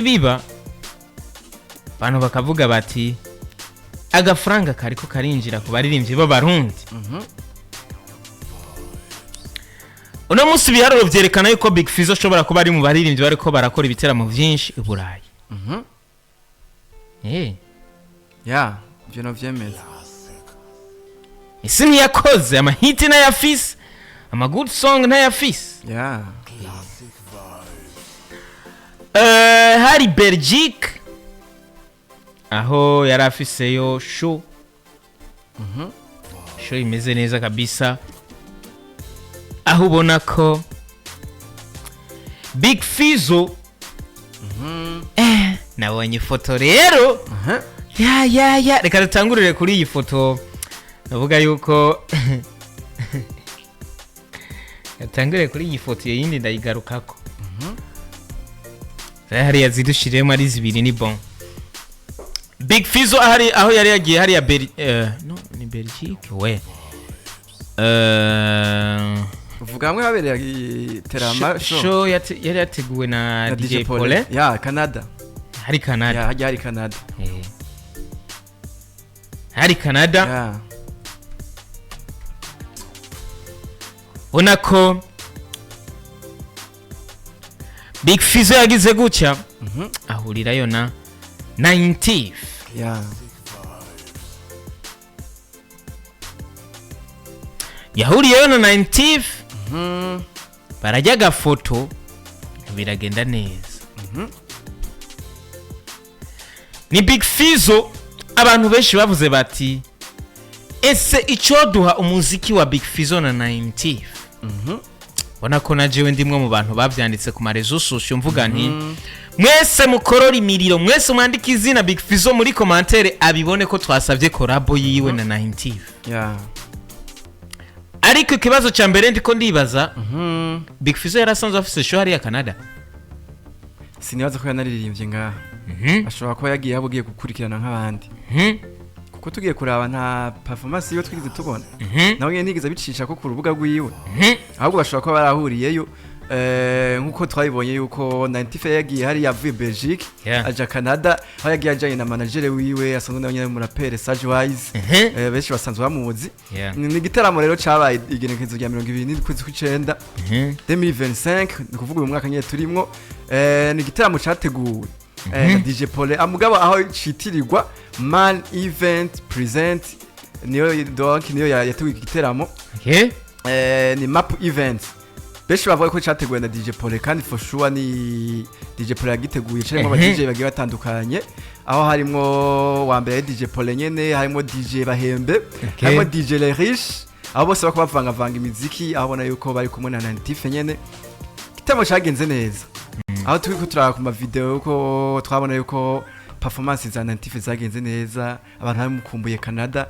biba abantu bakavuga bati agafaranga kariko karinjira ku baririmbyi b'abarundi uno munsi biharuro vyerekana yuko Big Fizzo ashobora kuba ari mu baririmbyi bariko barakora ibiteramo vyinshi i Burayi. ya ivyo no vyemeza isi ntiyakoze amahiti n'ayafise ama good song n'ayafise ya hari Belgique aho yari afiseyo show show imeze neza kabisa aho ubona ko Big Fizzo nabonye ifoto rero ya reka dutangurire kuri iyi foto navuga yuko yatanguriye kuri iyi foto yindi ndayigarukako hariya zidushiremo ari zibiri ni bon Big Fizzo aho yari yagiye hariya no ni Belgique we uvuga hamwe habereye terama show yari yateguwe na DJ Paulin ya Canada hari Canada ya hari Canada hari Canada ya unako Big Fizzo yagize gutya ahurirayo na 90 ya yahuriyeyo na 90 barajya gafoto biragenda neza ni Big Fizzo abantu benshi bavuze bati ese ico duha umuziki wa Big Fizzo na 90 bona ko najewe ndimwe mu bantu bavyanditse ku marezo social mvuga nti mwese mukorora imiriro mwese mwandika izina Big Fizzo muri commentaire abibone ko twasavye collabo yiwe na 90 ya ariko ikibazo ca mbere ndiko ndibaza Big Fizzo yarasanzwe afise show hari ya Canada sinibaza ko yanaririmbye ngaha ashobora kuba yagiye yabugiye gukurikirana nk'abandi kuko tugiye kuraba nta performance yo twigize tubona nawe nyene ntigize bicisha ko ku rubuga rwiwe ahubwo bashobora kuba barahuriyeyo nkuko twabibonye yuko 95 yagiye hari yavuye Belgique aja Canada aho yagiye ajanye na manager wiwe asanzwe nawe nyene mu rapper Sage Wise benshi basanzwe bamuzi ni gitaramo rero cabaye igenekezo rya 27 kwezi kw'icenda 2025 ni kuvuga uyu mwaka nyene turimwo ni gitaramo categuwe DJ Paulin amugabo aho citirirwa Man Event Present niyo donc niyo yateguye igiteramo ni Map Event benshi bavuga ko cyateguwe na DJ Paulin kandi for sure ni DJ Paulin yagiteguye cyane mu DJ bagiye batandukanye aho harimo wa mbere DJ Paulin nyene harimo DJ Bahembe harimo DJ Les Riches abo bose bako bavanga imiziki aho bona yuko bari kumwe na 90 nyene kitamo cyagenze neza aho turi ko turaba ku ma video uko twabona yuko performance za 90 zagenze neza abantu bari mukumbuye Canada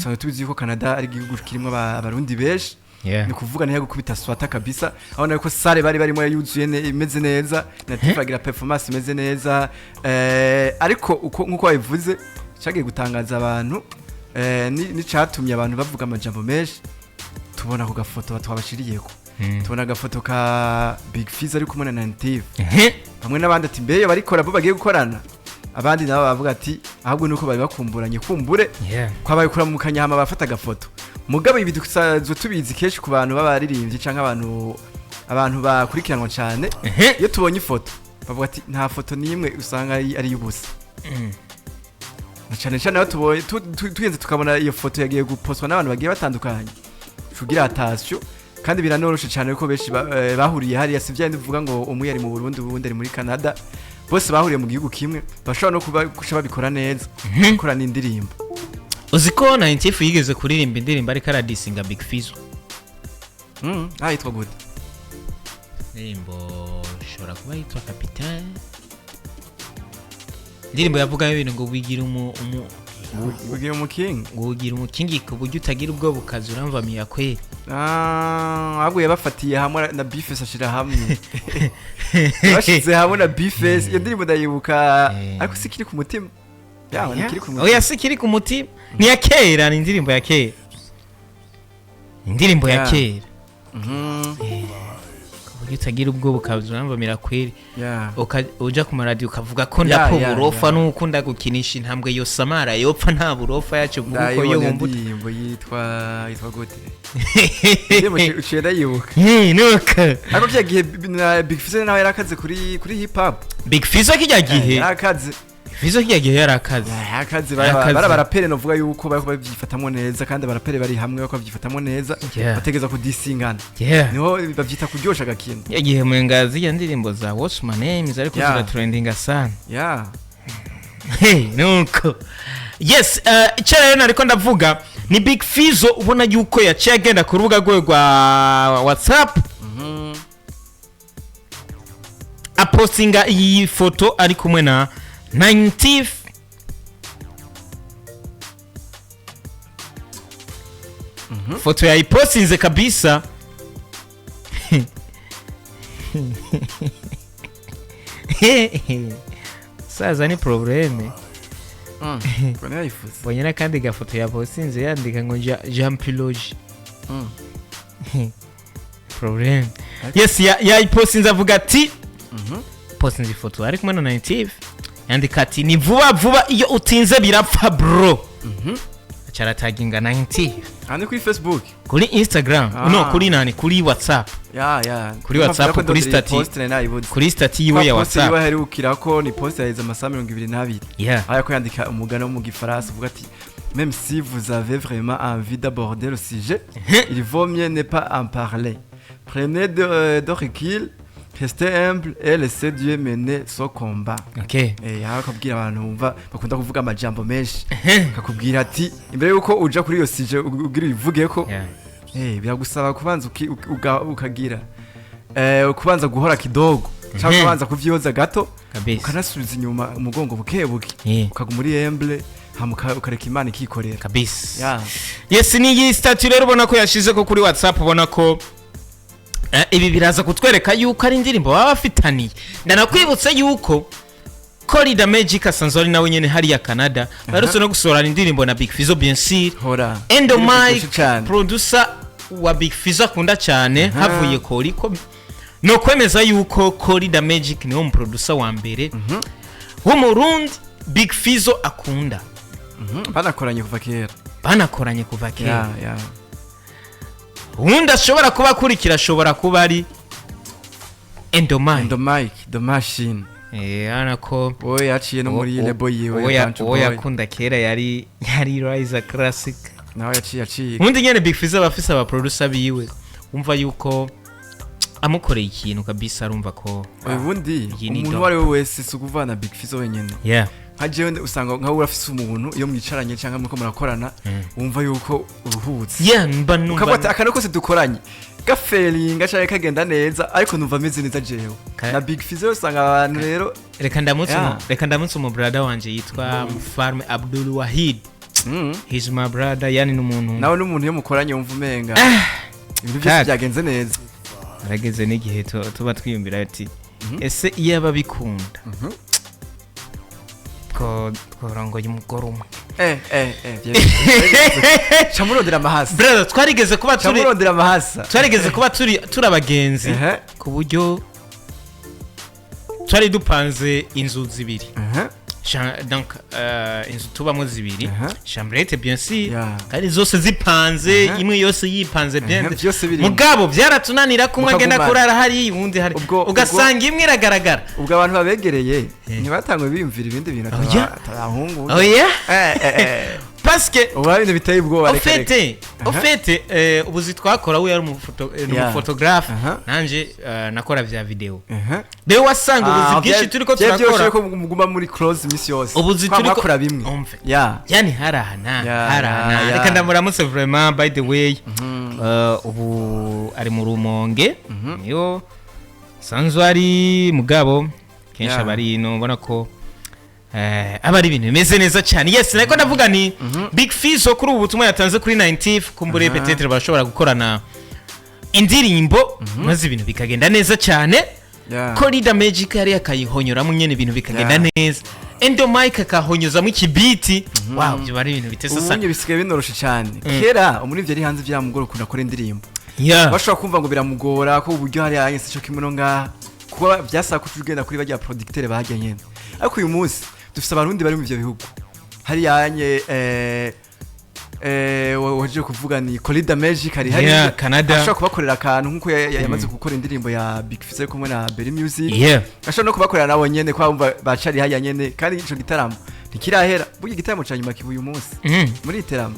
so tuzi ko Canada ari igihugu kirimo abarundi benshi ni kuvuga niyo gukubita swata kabisa aho nako sare bari barimo yuzuye imeze neza na tifagira performance imeze neza ariko uko nkuko babivuze cyagiye gutangaza abantu ni cyatumye abantu bavuga amajambo menshi tubona ku gafoto twabashiriyeko tubona agafoto ka Big Fizzo ari kumwe na 90 bamwe n'abandi ati mbeyo barikora bo bagiye gukorana abandi nabo bavuga ati ahubwo nuko bari bakumburanye kumbure kwabaye kura mu kanyama bafata agafoto mugabo ibi dusazwe tubizi keshi ku bantu babaririmbye canke abantu bakurikiranwa cyane iyo tubonye ifoto bavuga ati nta foto nimwe usanga ari yubusa cyane cyane aho tuboye tugenze tukabona iyo foto yagiye gupostwa n'abantu bagiye batandukanye kugira atasyo kandi biranoroshe cyane ko benshi bahuriye hari yasivye ndivuga ngo umwe yari mu Burundi ubundi ari muri Canada bose bahuriye mu gihugu kimwe bashobora no kuba babikora neza gukora n'indirimbo uziko 90 yigeze kuririmba indirimbo ariko aradisinga Big Fizzo yitwa good indirimbo shora kuba yitwa Capitaine indirimbo yavuga ibintu ngo wigira umukingi ku buryo utagira ubwo bukazi uramvamiye akwe aguye bafatiye hamwe na Bifes ashira hamwe bashize hamwe na Bifes iyo ndirimbo ndayibuka ariko sikiri ku mutima nikiri ku mutima oya sikiri ku mutima ni ya kera ni indirimbo ya kera utagira ubwoba ukazamvamira kweri Yeah. uja ku maradiyo ukavuga ko Yeah, ndapfa yeah, uburofa yeah. n'ukunda gukinisha intambwe yo samara yopfa nta burofa yacu kuko yo Ndayibona wumbuta indirimbo yitwa gute Ndimo uciye ndayibuka nuka ariko kya gihe na Big Fizzo nawe yarakaze kuri hip hop Big Fizzo kijya gihe yarakaze Fizzo kijya gihe yarakaze yarakaze Yarakaze. barapere novuga yuko bariko babyifatamo neza kandi barapere bari hamwe bako babyifatamo neza Yeah. bategeza kudisingana yeah niho bavyita kuryosha agakino yagihe mwengazi ya ndirimbo za What's My Name zariko Yeah. zira trendinga sana yeah nuko yes icyo rero nariko ndavuga ni Big Fizzo ubona yuko yaciye agenda ku rubuga rwe rwa WhatsApp apostinga iyi foto ari kumwe na 90 foto yayipostinze kabisa saza ni probleme kone yayifuza bonye n'akandi gafoto yapostinze yandika ngo Jean Piloge probleme yes yayipostinze avuga ati postinze ifoto ari kumwe na 90 yandika ati ni vuba iyo utinze birapfa bro acara taginga 90 andi kuri Facebook kuri Instagram no kuri nani kuri WhatsApp yeah Kuri WhatsApp, kuri kuri stati yiwe ya WhatsApp yiwe herukira ko ni post yaiza amasaha 22 yeah aya ko yandika umugano mu gifaransa uvuga ati même si vous avez vraiment envie d'aborder le sujet il vaut mieux ne pas en parler prenez de recul restez humble et laissez Dieu mener son combat okay akabwira abantu bumva bakunda kuvuga amajambo menshi akakubwira ati imbere yuko uja kuri iyo sije ugira ivuge ko biragusaba kubanza ukagira kubanza guhora kidogo cyangwa kubanza kuvyoza gato ukanasubiza inyuma umugongo bukebuke ukaguma muri humble ukareka Imana ikikorera kabisa yes ni iyi statue rero ubona ko yashize ko kuri WhatsApp ubona ko ibi biraza kutwereka yuko ari indirimbo baba bafitaniye ndanakwibutse yuko Kori da Magic asanzwe nawe nyene hari ya Canada barose no gusorana indirimbo na Big Fizzo bien sûr hora Endo Mike producer wa Big Fizzo akunda cyane havuye Kori ko no kwemeza yuko Kori da Magic niwo mu producer wa mbere wo mu Burundi Big Fizzo akunda banakoranye kuva kera yeah undi ashobora kuba akurikira ashobora kuba ari Endo Mike the machine anako oye yaciye no muri lebo yiwe oye yakunda kera yari Rise Classic nawe yaciye undi nyene Big Fizzo abafise aba producer biwe umva yuko amukoreye ikintu kabisa arumva ko ubundi umuntu wari wese sukuvana Big Fizzo wenyene yeah haje usanga nka urafise umuntu iyo mwicaranye cyangwa muko murakorana wumva yuko uruhutse yeah mba numva ukabata akana kose dukoranye gaferinga cyane kagenda neza ariko numva ameze neza jewe na Big Fizzo usanga abantu rero reka ndamutse mu brother wanje yitwa Farm Abdul Wahid he's my brother yani n'umuntu nawe n'umuntu yo mukoranye wumva umenga ibintu byose byagenze neza arageze n'igihe tuba twiyumvira ati ese iyo ababikunda ko twarongoye umugore umwe chamurondera amahasa brother twarigeze kuba turi abagenzi ku buryo twari dupanze inzu zibiri donc inzu tubamo zibiri chambrette bien sûr kandi zose zipanze imwe yose yipanze bien mugabo byaratunanira kumwe agenda kurara hari undi hari ugasanga imwe iragaragara ubwo abantu babegereye ntibatangwe biyumvira ibindi bintu atahungu parce que ubabinde biteye ubwoba au fait ubuzi twakora we yari umufotographe nanje nakora vya video rero wasanga ubuzi bwinshi turiko turakora ko muguma muri close miss yose ubuzi turiko kora bimwe yani harana reka ndamuramutse vraiment by the way ubu ari mu Rumonge yo sanzwe ari mugabo kenshi abari no mbona ko abari ibintu bimeze neza cyane yes nako ndavuga ni Big Fizzo kuri ubu butumwa yatanze kuri 90 kumbure peut-être bashobora gukorana indirimbo maze ibintu bikagenda neza cyane Kori da Magic yari akayihonyora mu nyene ibintu bikagenda neza Endo Mike akahonyoza mu kibiti wow byo bari ibintu bitese sana ubunye bisigaye binoroshe cyane kera umurivyo ari hanze byamugora ukunda kora indirimbo bashobora kumva ngo biramugora ko uburyo hari yanyese cyo kimwe ngaha kuba byasaba ko tugenda kuri bajya producteur bajya nyene ariko uyu munsi dufite abarundi bari mu ivyo bihugu hari yanye waje kuvuga ni Colida Magic hari Canada ashaka kubakorera akantu nkuko yamaze gukora indirimbo ya Big Fizzo kumwe na Berry Music ashaka no kubakorera nabo nyene kwa umva bacari haya nyene kandi ico gitaramo ntikirahera burya gitaramo ca nyuma kibuye umunsi muri iteramo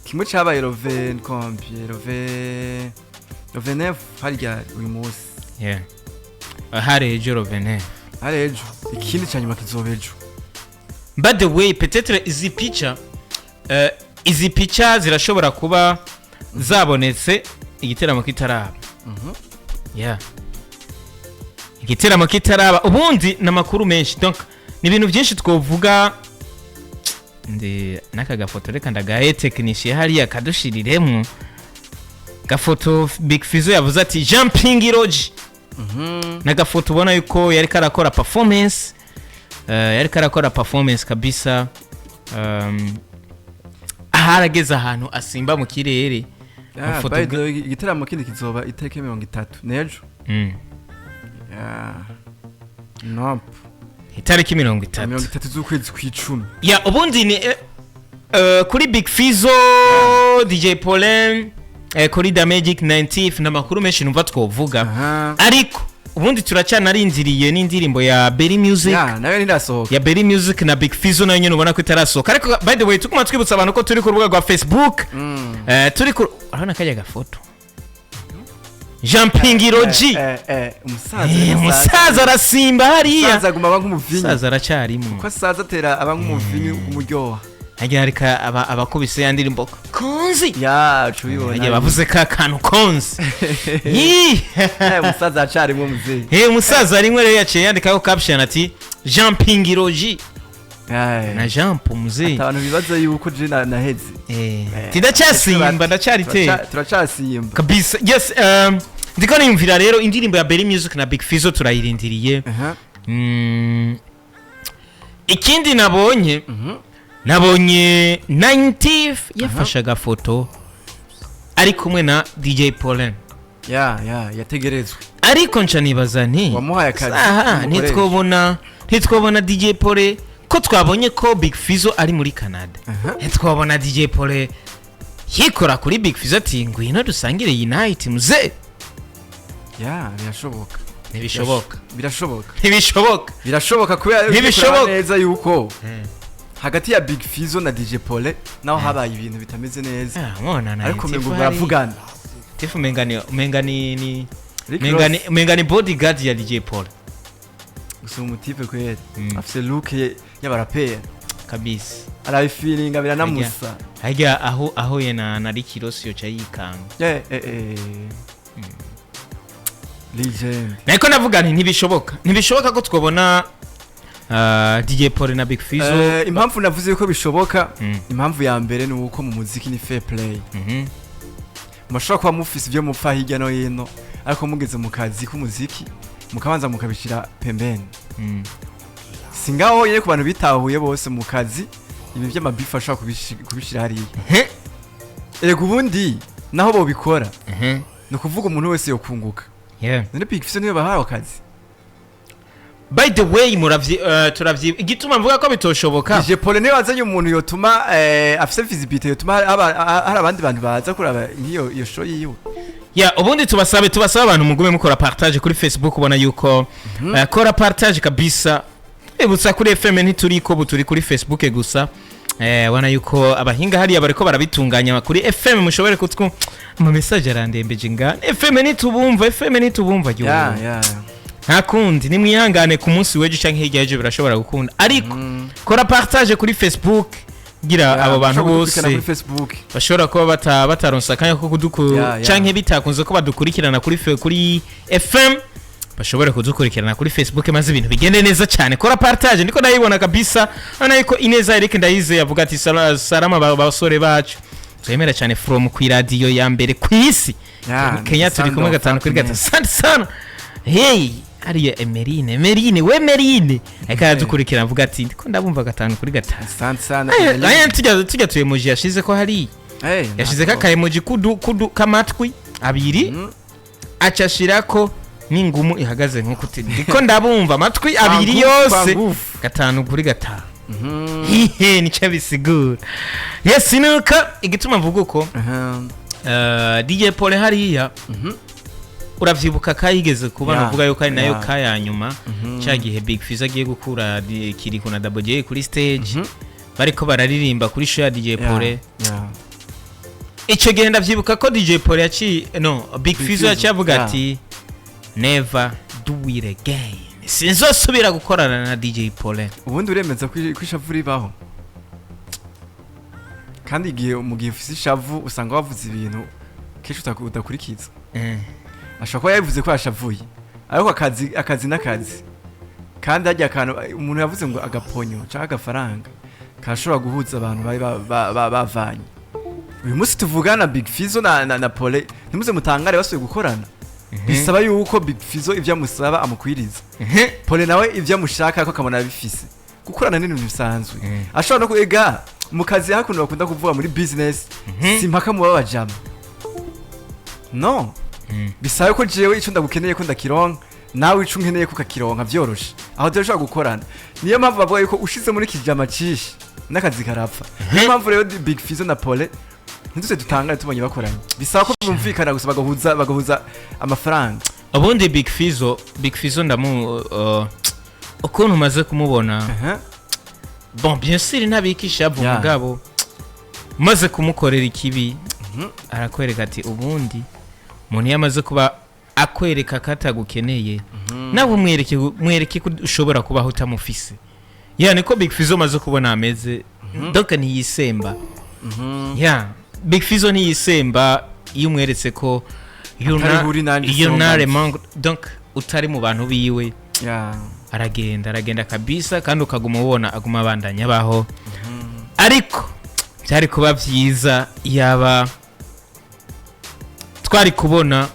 kimwe cabaye Roven Compie Roven harya uyu munsi hari ejo Roven hari ejo ikindi ca nyuma kizobejo. By the way peut-être izi picha zirashobora kuba zabonetse igiteramo kitaraba igiteramo kitaraba ubundi namakuru menshi donc ni ibintu byinshi twovuga ndi naka gafoto reka ndagaye technicien hariya kadushiriremo gafoto Big Fizzo yavuze ati jumping iroji na gafoto ubona yuko yari karakora performance kabisa harageze ahantu asimba mu kirere igiteramo kindi kizoba itariki 30 nejo nope itariki 30 z'ukwezi kw'icumi ubundi ni kuri Big Fizzo DJ Paulin kuri The Magic 90 n'amakuru menshi numva twovuga ariko ubundi turacyanarindiriye n'indirimbo ya Berry Music nayo nirasohoka ya Berry Music na Big Fizzo nayo nyene ubona ko itarasohoka ariko by the way tukuma twibutsa abantu ko turi ku rubuga rwa Facebook turi ku urabona kajya gafoto jumping iroji umusaza arasimba hariya umusaza aguma aba nk'umuvinyi umusaza aracyarimo ko asaza atera aba nk'umuvinyi umuryoha harika abakubise yandirimbo konzi cubibona bavuze ka kantu konzi umusaza acarimo muzehe umusaza rimwe rero yaciye yandikaho caption ati jumping iroji na jump muzehe abantu bibaza yuko je naheze tidacyasimba ndacariteye turacasimba kabisa yes ndiko nimvira rero indirimbo ya Berry Music na Big Fizzo turayirindiriye ikindi nabonye 90 yafashe agafoto ari kumwe na DJ Paulin yategerezwe ariko nca nibaza nti wamuhaye akazi ntitwobona DJ Paulin ko twabonye ko Big Fizzo ari muri Canada ntitwobona DJ Paulin yikora kuri Big Fizzo ati ngwino dusangire Unite muze birashoboka kubera neza yuko hagati ya Big Fizzo na DJ Paulin naho habaye ibintu bitameze neza ariko mengo baravugana tifu mengani bodyguard ya DJ Paulin gusa umutipe kweli afite look y'abarapera kabisa arayi feeling biranamusa hajya aho yena na Rikirosio cha yikanga legend nako navuga nti ntibishoboka ko twabona DJ Paulin na Big Fizzo impamvu navuze ko bishoboka impamvu ya mbere ni uko mu muziki ni fair play mashaka kwa mufisi byo mupfa hirya no hino ariko mugeze mu kazi k'umuziki mukabanza mukabishira pembeni singaho yeye ku bantu bitahuye bose mu kazi ibi by'amabifa ashaka kubishira hariya erega ubundi naho bo bikora no kuvuga umuntu wese yo kunguka none Big Fizzo niyo bahawe akazi. By the way turavye igituma mvuga ko bitoshoboka DJ Paulin wazanye umuntu yotuma afise visibility yotuma hari abandi bantu baza kuraba iyo show yiwe. Ubundi tubasaba abantu mugume mukora partage kuri Facebook ubona yuko kora partage kabisa. Ebutsa kuri FM ntituriko turi kuri Facebook gusa. Wana yuko abahinga hariya bariko barabitunganya kuri FM mushobore kutwu ama message arandembeje nga FM nitubumva yo. Nta kundi ni mwihangane ku munsi weje canke hirya yeje birashobora gukunda ariko kora partage kuri Facebook gira abo bantu bose bashobora kuba bataronsa kanya ko canke bitakunze ko badukurikirana kuri FM bashobora kudukurikirana kuri Facebook maze ibintu bigende neza cyane. Kora partage niko ndayibona kabisa ana yuko Ineza Eric ndayize yavuga ati salama basore bacu twemera cyane from ku radio ya mbere kwisi Kenya turi kumwe 5 kuri 5 sana hey ariya Emerine aka dukurikira avuga ati ndiko ndabumva 5 kuri 5 sana tujya tuyemoji yashize ko hari yashize ka emoji kudu kamatwi abiri acashirako n'ingumu ihagaze nkuko ndiko ndabumva amatwi abiri yose 5 kuri 5 hihe nico bisigura yes nuka igituma mvuga uko DJ Paulin hariya uravyibuka kayigeze kuba navuga yuko ari nayo kayanyuma cyagihe Big Fizzo agiye gukura kiriko na Double J kuri stage bariko bararirimba kuri show ya DJ Paulin ico gihe ndavyibuka ko DJ Paulin Big Fizzo yacivuga ati never do it again sinzosubira gukorana na DJ Paulin. Ubundi uremeza kwishavu ribaho kandi igihe umugihe ufise ishavu usanga wavuze ibintu kesho udakurikiza ashaka ko yavuze ko yashavuye ariko akazi n'akazi kandi hajya akantu umuntu yavuze ngo agaponyo cyangwa agafaranga kashobora guhuza abantu bavanye uyu munsi tuvugana Big Fizzo na Paulin ntimuze mutangare basuye gukorana bisaba yuko Big Fizzo ivyo amusaba amukwiriza Paulin nawe ivyo amushaka ko akamona bifise gukorana n'ibintu bisanzwe ashobora no kuega mu kazi hakuno bakunda kuvuga muri business simpaka mu babajama no bisaba ko jewe ico ndagukeneye ko ndakironka nawe ico nkeneye ko kakironka vyoroshe aho dushobora gukorana niyo mpamvu bavuga yuko ushize muri kijama cishi n'akazi karapfa niyo mpamvu rero Big Fizzo na Paulin ntituze dutangare tubonye bakoranye bisaba ko bumvikana gusa bagahuza amafaranga ubundi Big Fizzo ukuntu maze kumubona bon bien sûr ntabikisha mugabo maze kumukorera ikibi arakwereka ati ubundi umuntu yamaze kuba akwereka katagukeneye nawe mwereke ko ushobora kubaho utamufise yani ko Big Fizzo maze kubona ameze donc niyisemba Big Fizzo niyisemba iyo umweretse ko donc utari mu bantu biwe aragenda kabisa kandi ukaguma ubona aguma abandanya baho ariko byari kuba byiza yaba twari kubona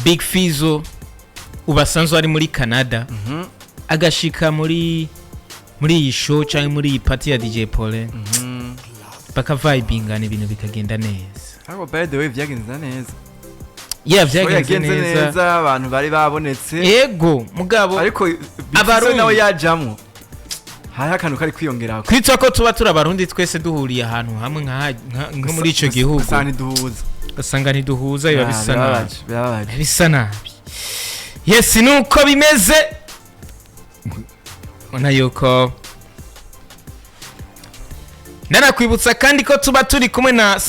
Big Fizzo ubasanzwe ari muri Canada agashika muri iyi show cyangwa muri iyi party ya DJ Paulin baka vibingana ibintu bikagenda neza ariko by the way byagenze neza byagenze neza abantu bari babonetse yego mugabo ariko abarundi nawe yajamo hari akantu kari kwiyongera kwitwa ko tuba turabarundi twese duhuriye ahantu hamwe nko muri ico gihugu usanga ntiduhuza biba bisa nabi yes nuko bimeze ona yuko nanakwibutsa kandi ko tuba turi kumwe na